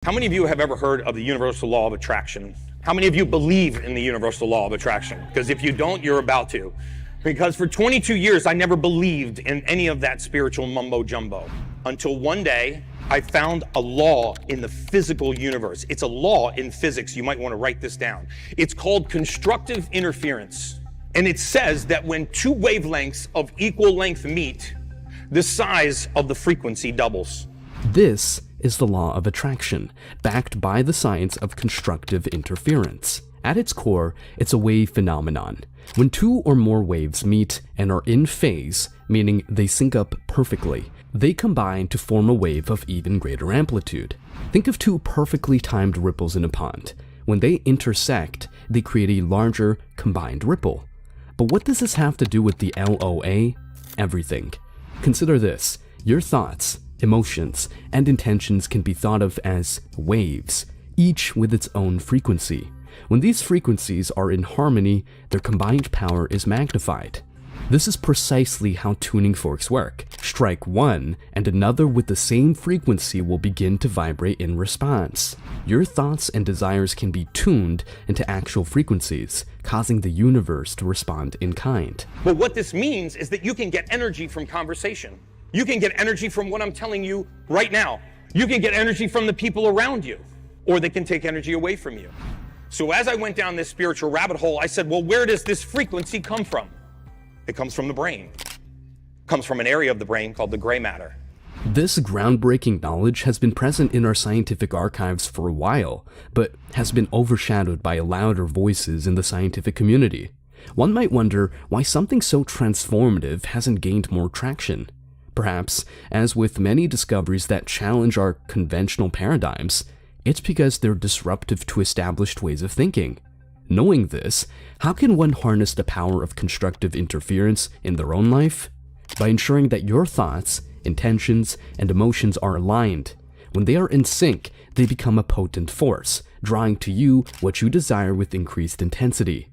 How many of you have ever heard of the universal law of attraction? How many of you believe in the universal law of attraction? Because if you don't, you're about to. Because for 22 years, I never believed in any of that spiritual mumbo jumbo. Until one day, I found a law in the physical universe. It's a law in physics. You might want to write this down. It's called constructive interference. And it says that when two wavelengths of equal length meet, the size of the frequency doubles. This is the law of attraction, backed by the science of constructive interference. At its core, it's a wave phenomenon. When two or more waves meet and are in phase, meaning they sync up perfectly, they combine to form a wave of even greater amplitude. Think of two perfectly timed ripples in a pond. When they intersect, they create a larger, combined ripple. But what does this have to do with the LOA? Everything. Consider this: your thoughts, emotions, and intentions can be thought of as waves, each with its own frequency. When these frequencies are in harmony, their combined power is magnified. This is precisely how tuning forks work. Strike one, and another with the same frequency will begin to vibrate in response. Your thoughts and desires can be tuned into actual frequencies, causing the universe to respond in kind. But what this means is that you can get energy from conversation. You can get energy from what I'm telling you right now. You can get energy from the people around you, or they can take energy away from you. So as I went down this spiritual rabbit hole, I said, well, where does this frequency come from? It comes from the brain. It comes from an area of the brain called the gray matter. This groundbreaking knowledge has been present in our scientific archives for a while, but has been overshadowed by louder voices in the scientific community. One might wonder why something so transformative hasn't gained more traction. Perhaps, as with many discoveries that challenge our conventional paradigms, it's because they're disruptive to established ways of thinking. Knowing this, how can one harness the power of constructive interference in their own life? By ensuring that your thoughts, intentions, and emotions are aligned. When they are in sync, they become a potent force, drawing to you what you desire with increased intensity.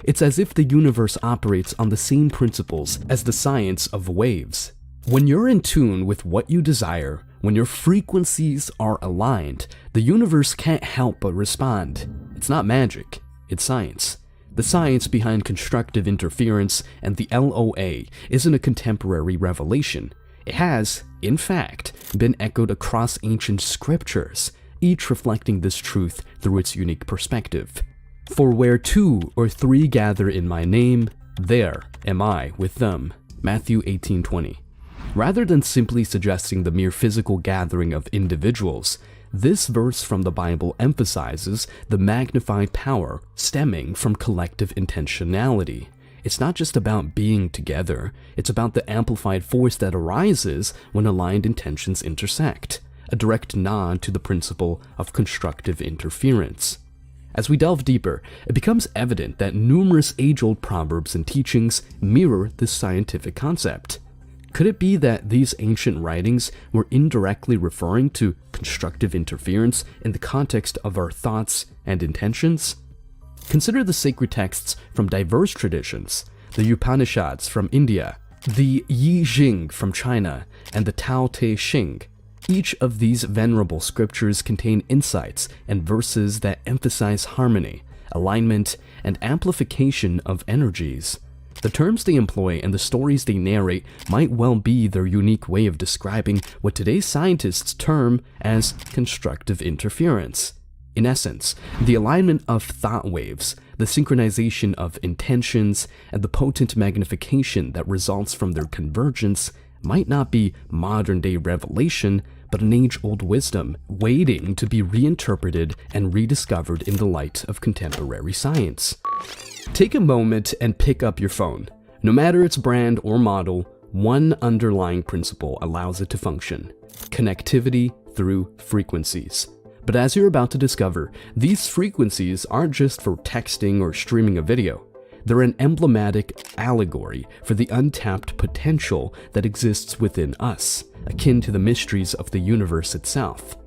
It's as if the universe operates on the same principles as the science of waves. When you're in tune with what you desire, when your frequencies are aligned, the universe can't help but respond. It's not magic, it's science. The science behind constructive interference and the LOA isn't a contemporary revelation. It has, in fact, been echoed across ancient scriptures, each reflecting this truth through its unique perspective. For where two or three gather in my name, there am I with them. Matthew 18:20. Rather than simply suggesting the mere physical gathering of individuals, this verse from the Bible emphasizes the magnified power stemming from collective intentionality. It's not just about being together, it's about the amplified force that arises when aligned intentions intersect, a direct nod to the principle of constructive interference. As we delve deeper, it becomes evident that numerous age-old proverbs and teachings mirror this scientific concept. Could it be that these ancient writings were indirectly referring to constructive interference in the context of our thoughts and intentions? Consider the sacred texts from diverse traditions, the Upanishads from India, the Yi Jing from China, and the Tao Te Ching. Each of these venerable scriptures contain insights and verses that emphasize harmony, alignment, and amplification of energies. The terms they employ and the stories they narrate might well be their unique way of describing what today's scientists term as constructive interference. In essence, the alignment of thought waves, the synchronization of intentions, and the potent magnification that results from their convergence might not be modern-day revelation, but an age-old wisdom waiting to be reinterpreted and rediscovered in the light of contemporary science. Take a moment and pick up your phone. No matter its brand or model, one underlying principle allows it to function: connectivity through frequencies. But as you're about to discover, these frequencies aren't just for texting or streaming a video. They're an emblematic allegory for the untapped potential that exists within us, akin to the mysteries of the universe itself.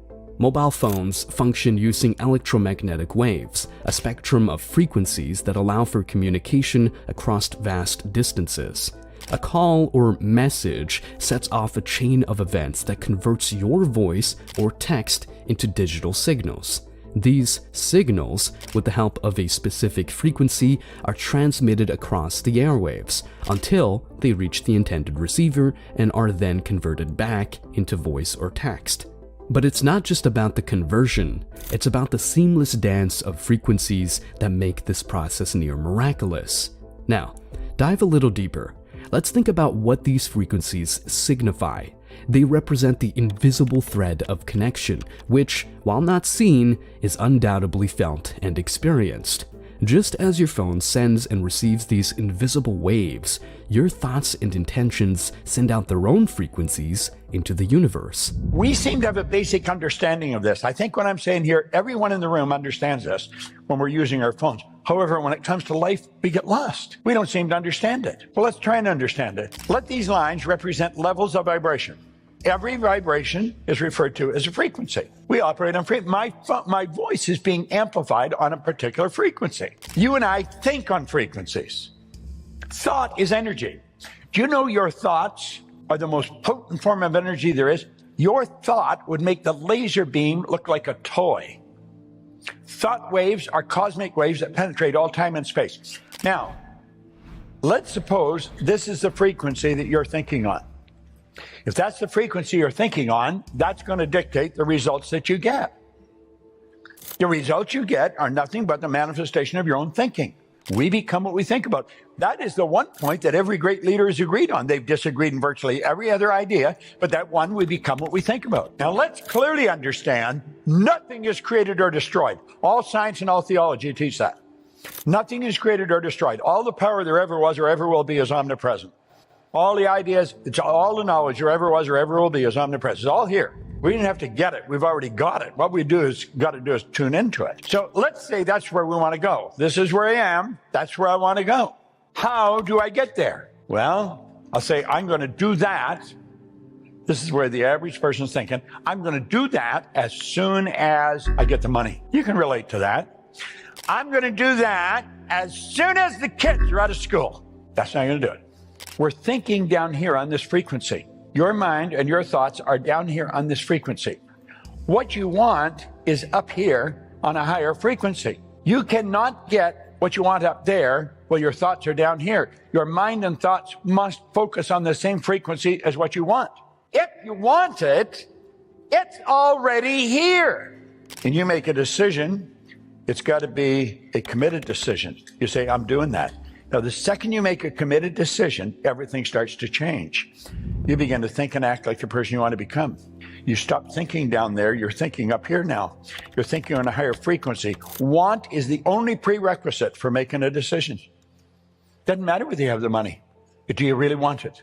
Mobile phones function using electromagnetic waves, a spectrum of frequencies that allow for communication across vast distances. A call or message sets off a chain of events that converts your voice or text into digital signals. These signals, with the help of a specific frequency, are transmitted across the airwaves until they reach the intended receiver and are then converted back into voice or text. But it's not just about the conversion, it's about the seamless dance of frequencies that make this process near miraculous. Now, dive a little deeper. Let's think about what these frequencies signify. They represent the invisible thread of connection, which, while not seen, is undoubtedly felt and experienced. Just as your phone sends and receives these invisible waves, your thoughts and intentions send out their own frequencies into the universe. We seem to have a basic understanding of this. I think what I'm saying here, everyone in the room understands this when we're using our phones. However, when it comes to life, we get lost. We don't seem to understand it. Well, let's try and understand it. Let these lines represent levels of vibration. Every vibration is referred to as a frequency. We operate on frequency. My voice is being amplified on a particular frequency. You and I think on frequencies. Thought is energy. Do you know your thoughts are the most potent form of energy there is? Your thought would make the laser beam look like a toy. Thought waves are cosmic waves that penetrate all time and space. Now, let's suppose this is the frequency that you're thinking on. If that's the frequency you're thinking on, that's going to dictate the results that you get. The results you get are nothing but the manifestation of your own thinking. We become what we think about. That is the one point that every great leader has agreed on. They've disagreed in virtually every other idea, but that one, we become what we think about. Now let's clearly understand nothing is created or destroyed. All science and all theology teach that. Nothing is created or destroyed. All the power there ever was or ever will be is omnipresent. All the ideas, it's all the knowledge there ever was or ever will be is omnipresent. It's all here. We didn't have to get it. We've already got it. What we got to do is tune into it. So let's say that's where we want to go. This is where I am. That's where I want to go. How do I get there? Well, I'll say I'm going to do that. This is where the average person is thinking. I'm going to do that as soon as I get the money. You can relate to that. I'm going to do that as soon as the kids are out of school. That's how I'm going to do it. We're thinking down here on this frequency. Your mind and your thoughts are down here on this frequency. What you want is up here on a higher frequency. You cannot get what you want up there while your thoughts are down here. Your mind and thoughts must focus on the same frequency as what you want. If you want it, it's already here. And you make a decision, it's got to be a committed decision. You say, I'm doing that. Now, the second you make a committed decision, everything starts to change. You begin to think and act like the person you want to become. You stop thinking down there. You're thinking up here now. You're thinking on a higher frequency. Want is the only prerequisite for making a decision. Doesn't matter whether you have the money. Do you really want it?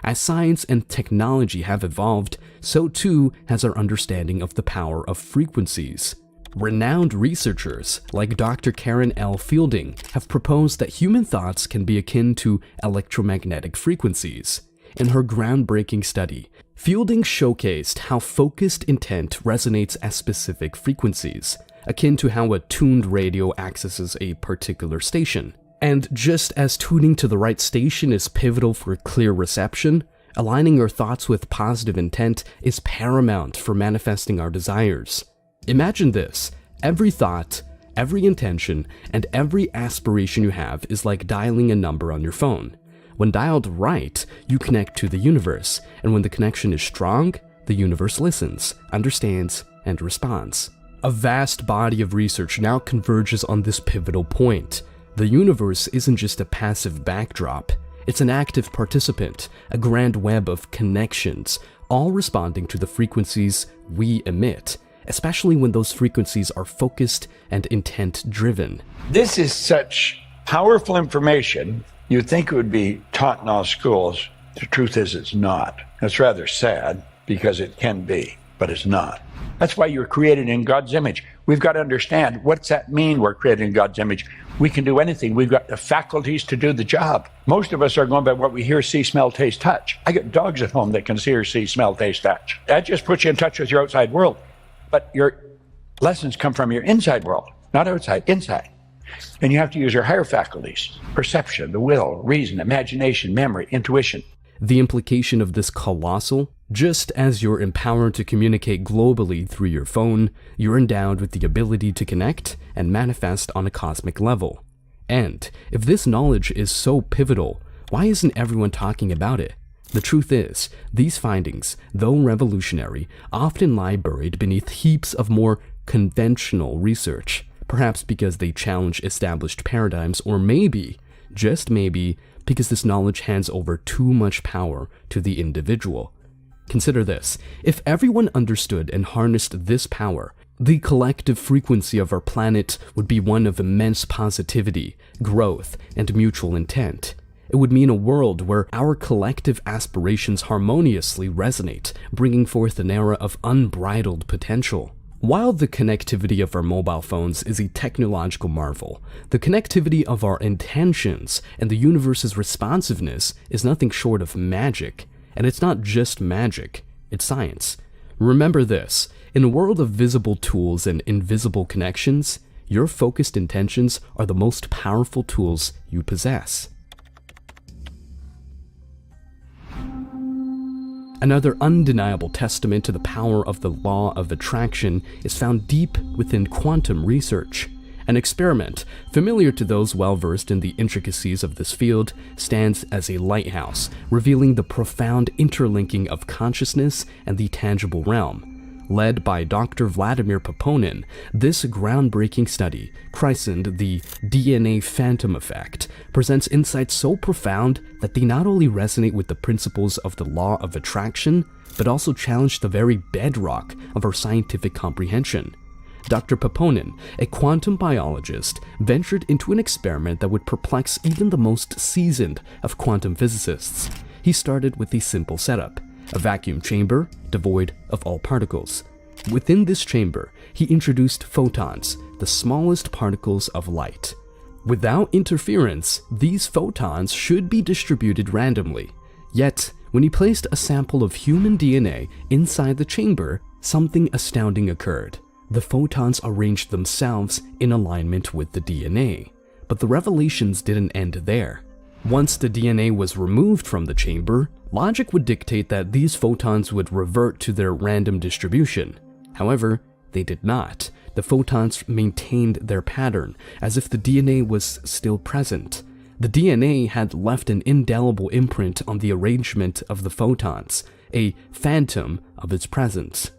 As science and technology have evolved, so too has our understanding of the power of frequencies. Renowned researchers like Dr. Karen L. Fielding have proposed that human thoughts can be akin to electromagnetic frequencies. In her groundbreaking study, Fielding showcased how focused intent resonates at specific frequencies, akin to how a tuned radio accesses a particular station. And just as tuning to the right station is pivotal for clear reception, aligning your thoughts with positive intent is paramount for manifesting our desires. Imagine this: every thought, every intention, and every aspiration you have is like dialing a number on your phone. When dialed right, you connect to the universe, and when the connection is strong, the universe listens, understands, and responds. A vast body of research now converges on this pivotal point. The universe isn't just a passive backdrop, it's an active participant, a grand web of connections, all responding to the frequencies we emit, especially when those frequencies are focused and intent-driven. This is such powerful information, you'd think it would be taught in all schools. The truth is it's not. It's rather sad because it can be, but it's not. That's why you're created in God's image. We've got to understand, what's that mean, we're created in God's image? We can do anything. We've got the faculties to do the job. Most of us are going by what we hear, see, smell, taste, touch. I got dogs at home that can see or see, smell, taste, touch. That just puts you in touch with your outside world. But your lessons come from your inside world, not outside, inside. And you have to use your higher faculties: perception, the will, reason, imagination, memory, intuition. The implication of this colossal: just as you're empowered to communicate globally through your phone, you're endowed with the ability to connect and manifest on a cosmic level. And if this knowledge is so pivotal, why isn't everyone talking about it? The truth is, these findings, though revolutionary, often lie buried beneath heaps of more conventional research, perhaps because they challenge established paradigms, or maybe, just maybe, because this knowledge hands over too much power to the individual. Consider this: if everyone understood and harnessed this power, the collective frequency of our planet would be one of immense positivity, growth, and mutual intent. It would mean a world where our collective aspirations harmoniously resonate, bringing forth an era of unbridled potential. While the connectivity of our mobile phones is a technological marvel, the connectivity of our intentions and the universe's responsiveness is nothing short of magic. And it's not just magic, it's science. Remember this: in a world of visible tools and invisible connections, your focused intentions are the most powerful tools you possess. Another undeniable testament to the power of the law of attraction is found deep within quantum research. An experiment, familiar to those well-versed in the intricacies of this field, stands as a lighthouse, revealing the profound interlinking of consciousness and the tangible realm. Led by Dr. Vladimir Poponin, this groundbreaking study, christened the DNA phantom effect, presents insights so profound that they not only resonate with the principles of the law of attraction, but also challenge the very bedrock of our scientific comprehension. Dr. Poponin, a quantum biologist, ventured into an experiment that would perplex even the most seasoned of quantum physicists. He started with a simple setup: a vacuum chamber devoid of all particles. Within this chamber, he introduced photons, the smallest particles of light. Without interference, these photons should be distributed randomly. Yet, when he placed a sample of human DNA inside the chamber, something astounding occurred. The photons arranged themselves in alignment with the DNA. But the revelations didn't end there. Once the DNA was removed from the chamber, logic would dictate that these photons would revert to their random distribution. However, they did not. The photons maintained their pattern, as if the DNA was still present. The DNA had left an indelible imprint on the arrangement of the photons, a phantom of its presence.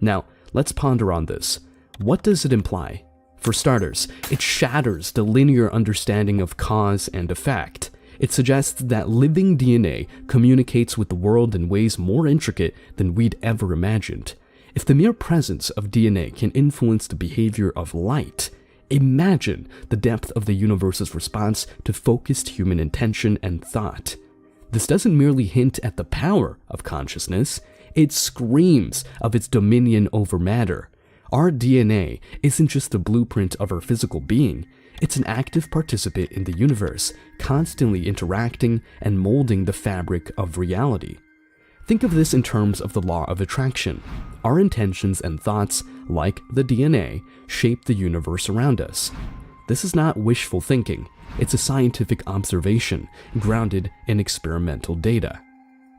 Now, let's ponder on this. What does it imply? For starters, it shatters the linear understanding of cause and effect. It suggests that living DNA communicates with the world in ways more intricate than we'd ever imagined. If the mere presence of DNA can influence the behavior of light, imagine the depth of the universe's response to focused human intention and thought. This doesn't merely hint at the power of consciousness, it screams of its dominion over matter. Our DNA isn't just the blueprint of our physical being, it's an active participant in the universe, constantly interacting and molding the fabric of reality. Think of this in terms of the law of attraction. Our intentions and thoughts, like the DNA, shape the universe around us. This is not wishful thinking, it's a scientific observation grounded in experimental data.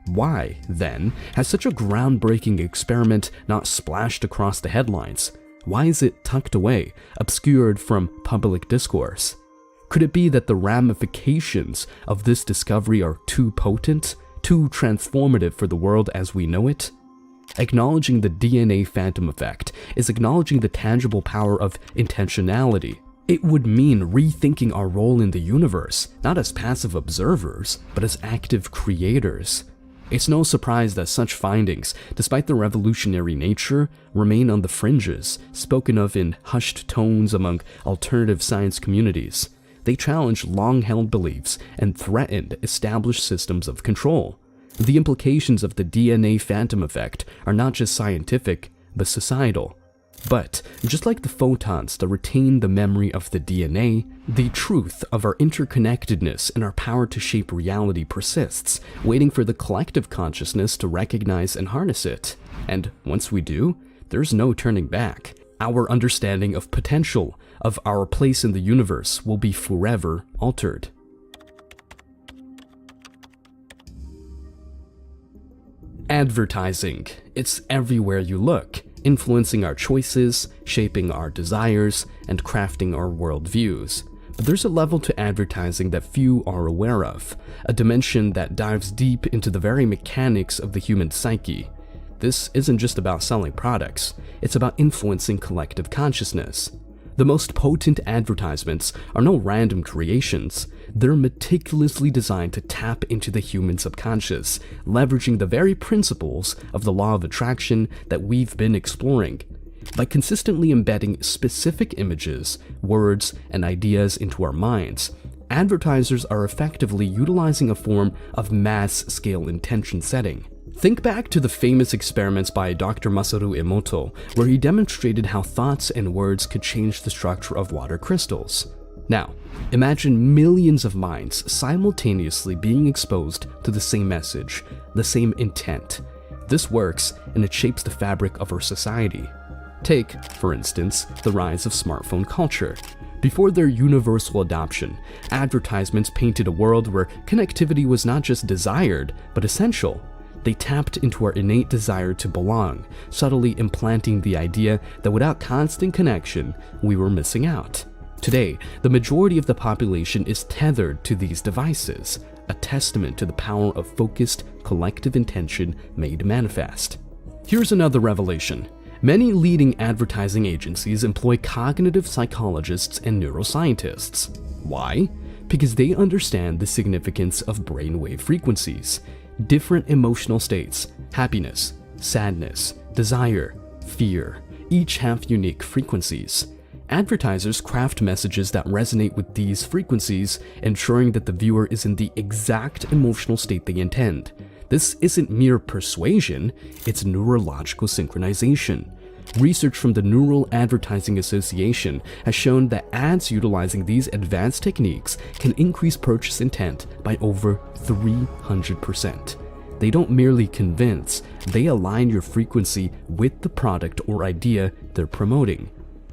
Why, then, has such a groundbreaking experiment not splashed across the headlines? Why is it tucked away, obscured from public discourse? Could it be that the ramifications of this discovery are too potent, too transformative for the world as we know it? Acknowledging the DNA phantom effect is acknowledging the tangible power of intentionality. It would mean rethinking our role in the universe, not as passive observers, but as active creators. It's no surprise that such findings, despite their revolutionary nature, remain on the fringes, spoken of in hushed tones among alternative science communities. They challenge long-held beliefs and threatened established systems of control. The implications of the DNA phantom effect are not just scientific, but societal. But, just like the photons that retain the memory of the DNA, the truth of our interconnectedness and our power to shape reality persists, waiting for the collective consciousness to recognize and harness it. And once we do, there's no turning back. Our understanding of potential, of our place in the universe, will be forever altered. Advertising. It's everywhere you look, influencing our choices, shaping our desires, and crafting our worldviews. But there's a level to advertising that few are aware of, a dimension that dives deep into the very mechanics of the human psyche. This isn't just about selling products, it's about influencing collective consciousness. The most potent advertisements are no random creations. They're meticulously designed to tap into the human subconscious, leveraging the very principles of the law of attraction that we've been exploring. By consistently embedding specific images, words, and ideas into our minds, advertisers are effectively utilizing a form of mass-scale intention setting. Think back to the famous experiments by Dr. Masaru Emoto, where he demonstrated how thoughts and words could change the structure of water crystals. Now, imagine millions of minds simultaneously being exposed to the same message, the same intent. This works, and it shapes the fabric of our society. Take, for instance, the rise of smartphone culture. Before their universal adoption, advertisements painted a world where connectivity was not just desired, but essential. They tapped into our innate desire to belong, subtly implanting the idea that without constant connection, we were missing out. Today, the majority of the population is tethered to these devices, a testament to the power of focused, collective intention made manifest. Here's another revelation. Many leading advertising agencies employ cognitive psychologists and neuroscientists. Why? Because they understand the significance of brainwave frequencies. Different emotional states, happiness, sadness, desire, fear, each have unique frequencies. Advertisers craft messages that resonate with these frequencies, ensuring that the viewer is in the exact emotional state they intend. This isn't mere persuasion, it's neurological synchronization. Research from the Neural Advertising Association has shown that ads utilizing these advanced techniques can increase purchase intent by over 300%. They don't merely convince, they align your frequency with the product or idea they're promoting.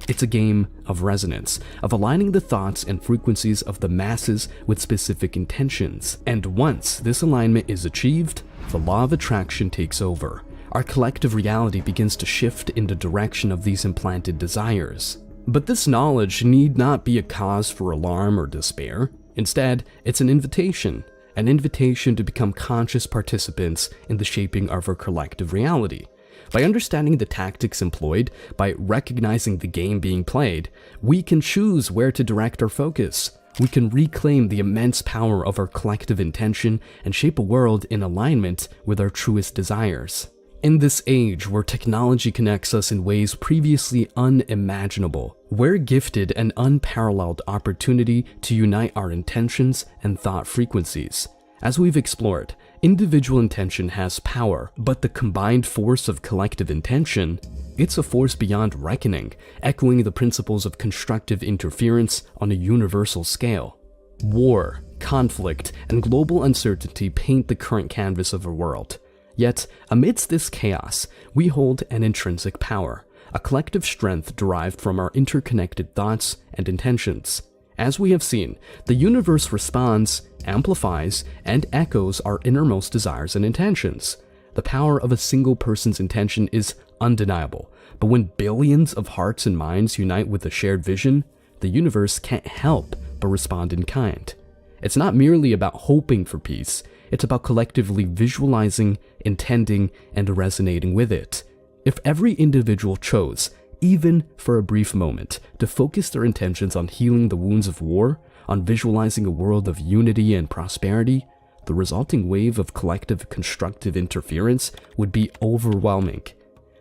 It's a game of resonance, of aligning the thoughts and frequencies of the masses with specific intentions. And once this alignment is achieved, the law of attraction takes over. Our collective reality begins to shift in the direction of these implanted desires. But this knowledge need not be a cause for alarm or despair. Instead, it's an invitation to become conscious participants in the shaping of our collective reality. By understanding the tactics employed, by recognizing the game being played, we can choose where to direct our focus. We can reclaim the immense power of our collective intention and shape a world in alignment with our truest desires. In this age where technology connects us in ways previously unimaginable, we're gifted an unparalleled opportunity to unite our intentions and thought frequencies. As we've explored, individual intention has power, but the combined force of collective intention, it's a force beyond reckoning, echoing the principles of constructive interference on a universal scale. War, conflict, and global uncertainty paint the current canvas of our world. Yet, amidst this chaos, we hold an intrinsic power, a collective strength derived from our interconnected thoughts and intentions. As we have seen, the universe responds, amplifies, and echoes our innermost desires and intentions. The power of a single person's intention is undeniable, but when billions of hearts and minds unite with a shared vision, the universe can't help but respond in kind. It's not merely about hoping for peace, it's about collectively visualizing, intending, and resonating with it. If every individual chose, even for a brief moment, to focus their intentions on healing the wounds of war, on visualizing a world of unity and prosperity, the resulting wave of collective constructive interference would be overwhelming.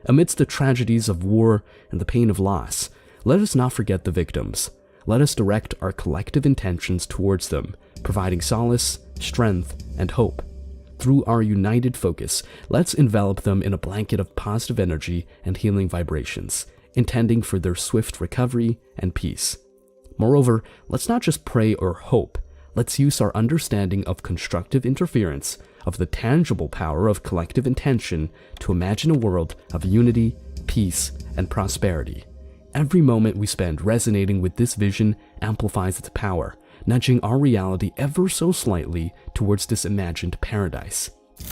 Amidst the tragedies of war and the pain of loss, let us not forget the victims. Let us direct our collective intentions towards them, providing solace, strength, and hope. Through our united focus, let's envelop them in a blanket of positive energy and healing vibrations, intending for their swift recovery and peace. Moreover, let's not just pray or hope. Let's use our understanding of constructive interference, of the tangible power of collective intention, to imagine a world of unity, peace, and prosperity. Every moment we spend resonating with this vision amplifies its power, nudging our reality ever so slightly towards this imagined paradise.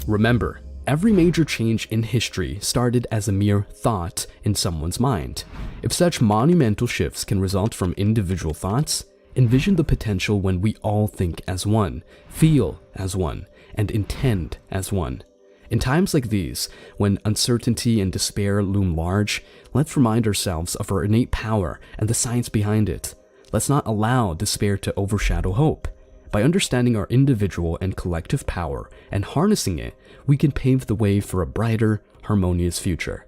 Remember, Every major change in history started as a mere thought in someone's mind. If such monumental shifts can result from individual thoughts, envision the potential when we all think as one, feel as one, and intend as one. In times like these, when uncertainty and despair loom large, let's remind ourselves of our innate power and the science behind it. Let's not allow despair to overshadow hope. By understanding our individual and collective power and harnessing it, we can pave the way for a brighter, harmonious future.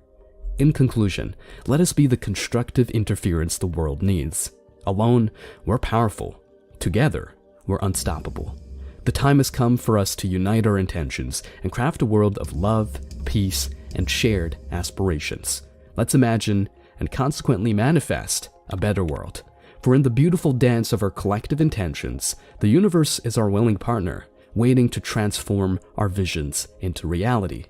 In conclusion, let us be the constructive interference the world needs. Alone, we're powerful. Together, we're unstoppable. The time has come for us to unite our intentions and craft a world of love, peace, and shared aspirations. Let's imagine, and consequently manifest, a better world. For in the beautiful dance of our collective intentions, the universe is our willing partner, waiting to transform our visions into reality.